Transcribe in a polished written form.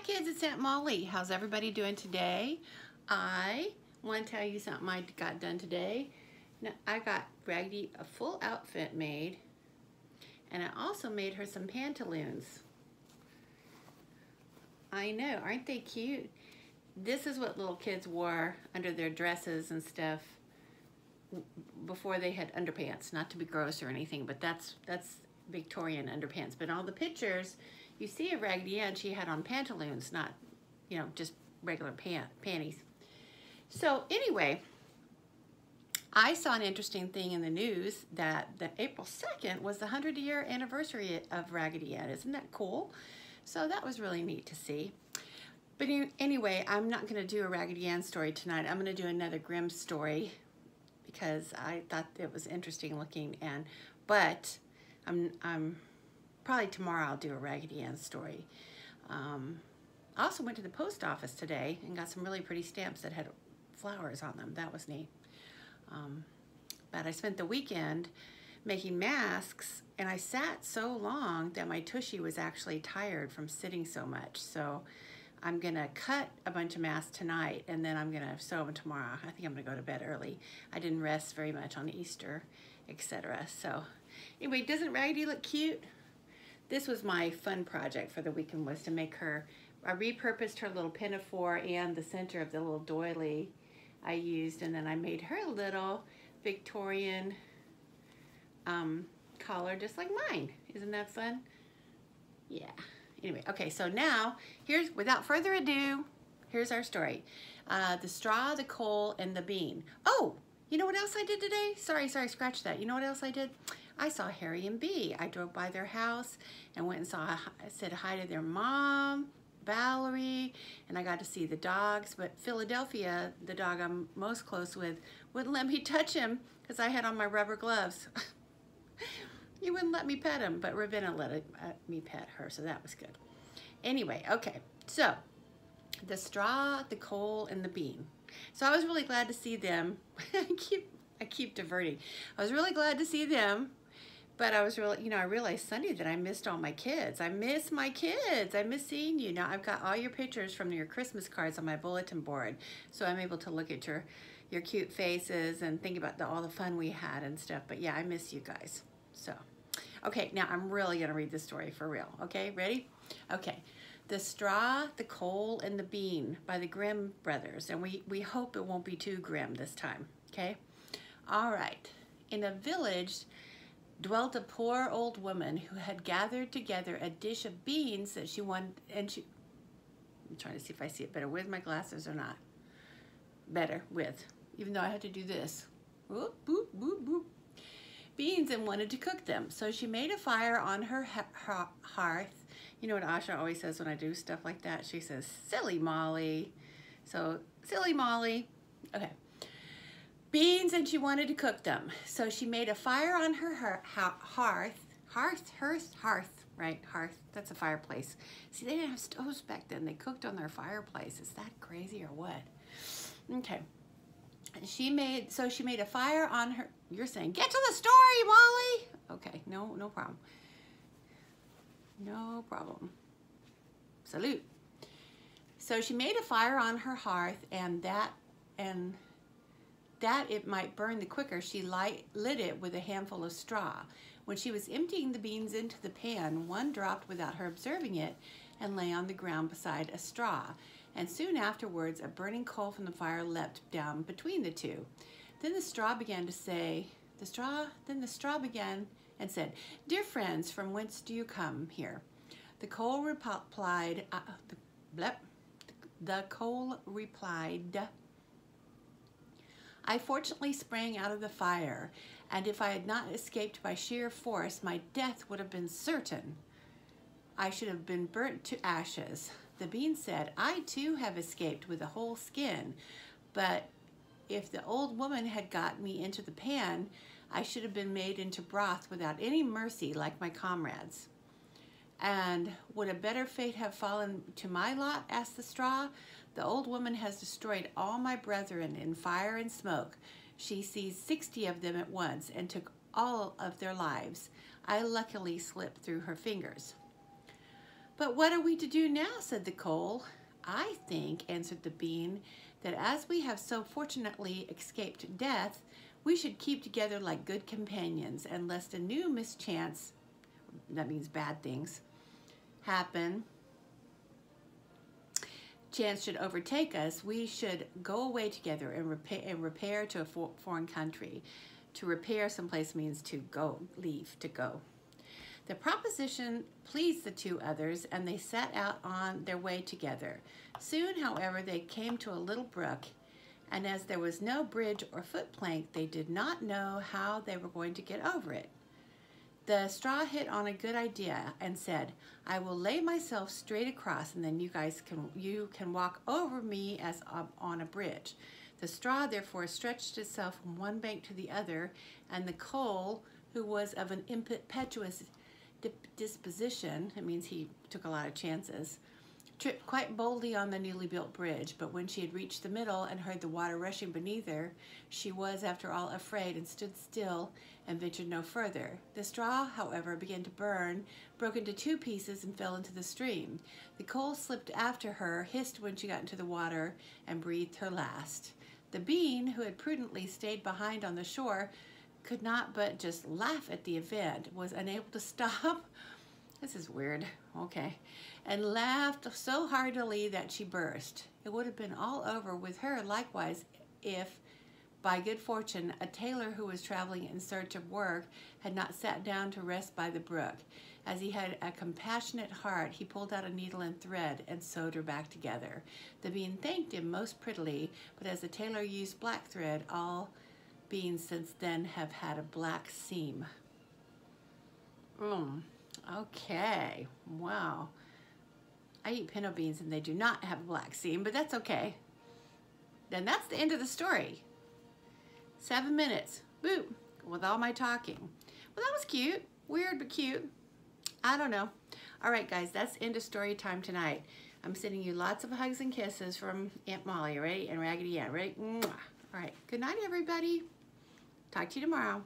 kids, it's Aunt Molly. How's everybody doing today? I want to tell you something I got done today. Now, I got Raggedy a full outfit made, and I also made her some pantaloons. I know, aren't they cute? This is what little kids wore under their dresses and stuff before they had underpants. Not to be gross or anything, but that's Victorian underpants. But all the pictures you see of Raggedy Ann, she had on pantaloons, not, just regular panties. So anyway, I saw an interesting thing in the news that April 2nd was the 100-year anniversary of Raggedy Ann. Isn't that cool? So that was really neat to see. But anyway, I'm not going to do a Raggedy Ann story tonight. I'm going to do another Grimm story because I thought it was interesting looking. But I'm probably tomorrow I'll do a Raggedy Ann story. I also went to the post office today and got some really pretty stamps that had flowers on them. That was neat. But I spent the weekend making masks, and I sat so long that my tushy was actually tired from sitting so much. So I'm gonna cut a bunch of masks tonight, and then I'm gonna sew them tomorrow. I think I'm gonna go to bed early. I didn't rest very much on Easter, etc. So anyway, doesn't Raggedy look cute? This was my fun project for the weekend, was to make her, I repurposed her little pinafore and the center of the little doily I used, and then I made her a little Victorian collar just like mine. Isn't that fun? Yeah. Anyway, okay, so now, without further ado, here's our story. The straw, the coal, and the bean. Oh, you know what else I did today? Sorry, scratch that. You know what else I did? I saw Harry and Bee. I drove by their house and went and said hi to their mom, Valerie, and I got to see the dogs. But Philadelphia, the dog I'm most close with, wouldn't let me touch him because I had on my rubber gloves. He wouldn't let me pet him, but Ravenna let me pet her, so that was good. Anyway, okay, so the straw, the coal, and the bean. So I was really glad to see them. I keep diverting. I was really glad to see them, but I was really, I realized Sunday that I missed all my kids. I miss my kids. I miss seeing you. Now I've got all your pictures from your Christmas cards on my bulletin board, so I'm able to look at your cute faces and think about all the fun we had and stuff. But yeah, I miss you guys. So, okay, now I'm really gonna read this story for real. Okay, ready? Okay. The Straw, the Coal, and the Bean by the Grimm brothers. And we hope it won't be too grim this time, okay? All right. In a village dwelt a poor old woman who had gathered together a dish of beans that she wanted, I'm trying to see if I see it better with my glasses or not. Better with, even though I had to do this. Whoop, boop, boop, boop. Beans, and wanted to cook them. So she made a fire on her hearth. You know what Asha always says when I do stuff like that? She says, silly Molly. So, silly Molly. Okay. Beans, and she wanted to cook them. So she made a fire on her hearth, right? Hearth, that's a fireplace. See, they didn't have stoves back then. They cooked on their fireplace. Is that crazy or what? Okay. She made a fire on her, you're saying, get to the story, Molly. Okay, no problem. No problem. Salute. So she made a fire on her hearth, and that it might burn the quicker, she lit it with a handful of straw. When she was emptying the beans into the pan, one dropped without her observing it and lay on the ground beside a straw. And soon afterwards, a burning coal from the fire leapt down between the two. Then the straw began and said, "Dear friends, from whence do you come here?" The coal replied, "I fortunately sprang out of the fire, and if I had not escaped by sheer force, my death would have been certain. I should have been burnt to ashes." The bean said, "I too have escaped with a whole skin, but if the old woman had got me into the pan, I should have been made into broth without any mercy like my comrades." "And would a better fate have fallen to my lot?" asked the straw. "The old woman has destroyed all my brethren in fire and smoke. She seized 60 of them at once and took all of their lives. I luckily slipped through her fingers." But what are we to do now, said the coal. I think, answered the bean, that as we have so fortunately escaped death, we should keep together like good companions, and lest a new mischance, that means bad things, happen, chance should overtake us, we should go away together and repair to a foreign country. To repair someplace means to go, leave, to go. The proposition pleased the two others, and they set out on their way together. Soon, however, they came to a little brook, and as there was no bridge or footplank, they did not know how they were going to get over it. The straw hit on a good idea and said, I will lay myself straight across, and then you can walk over me as on a bridge. The straw therefore stretched itself from one bank to the other, and the coal, who was of an impetuous disposition, it means he took a lot of chances, tripped quite boldly on the newly built bridge. But when she had reached the middle and heard the water rushing beneath her, she was, after all, afraid, and stood still and ventured no further. The straw, however, began to burn, broke into two pieces, and fell into the stream. The coal slipped after her, hissed when she got into the water, and breathed her last. The bean, who had prudently stayed behind on the shore, could not but just laugh at the event, was unable to stop. This is weird, okay, and laughed so heartily that she burst. It would have been all over with her likewise if, by good fortune, a tailor who was traveling in search of work had not sat down to rest by the brook. As he had a compassionate heart, he pulled out a needle and thread and sewed her back together. The bean thanked him most prettily, but as the tailor used black thread, all beans since then have had a black seam. Okay, wow. I eat pinto beans and they do not have a black seam, but that's okay. Then that's the end of the story. 7 minutes, boop, with all my talking. Well, that was cute. Weird, but cute. I don't know. All right, guys, that's end of story time tonight. I'm sending you lots of hugs and kisses from Aunt Molly, ready? And Raggedy Ann, ready? Mwah. All right, good night, everybody. Talk to you tomorrow.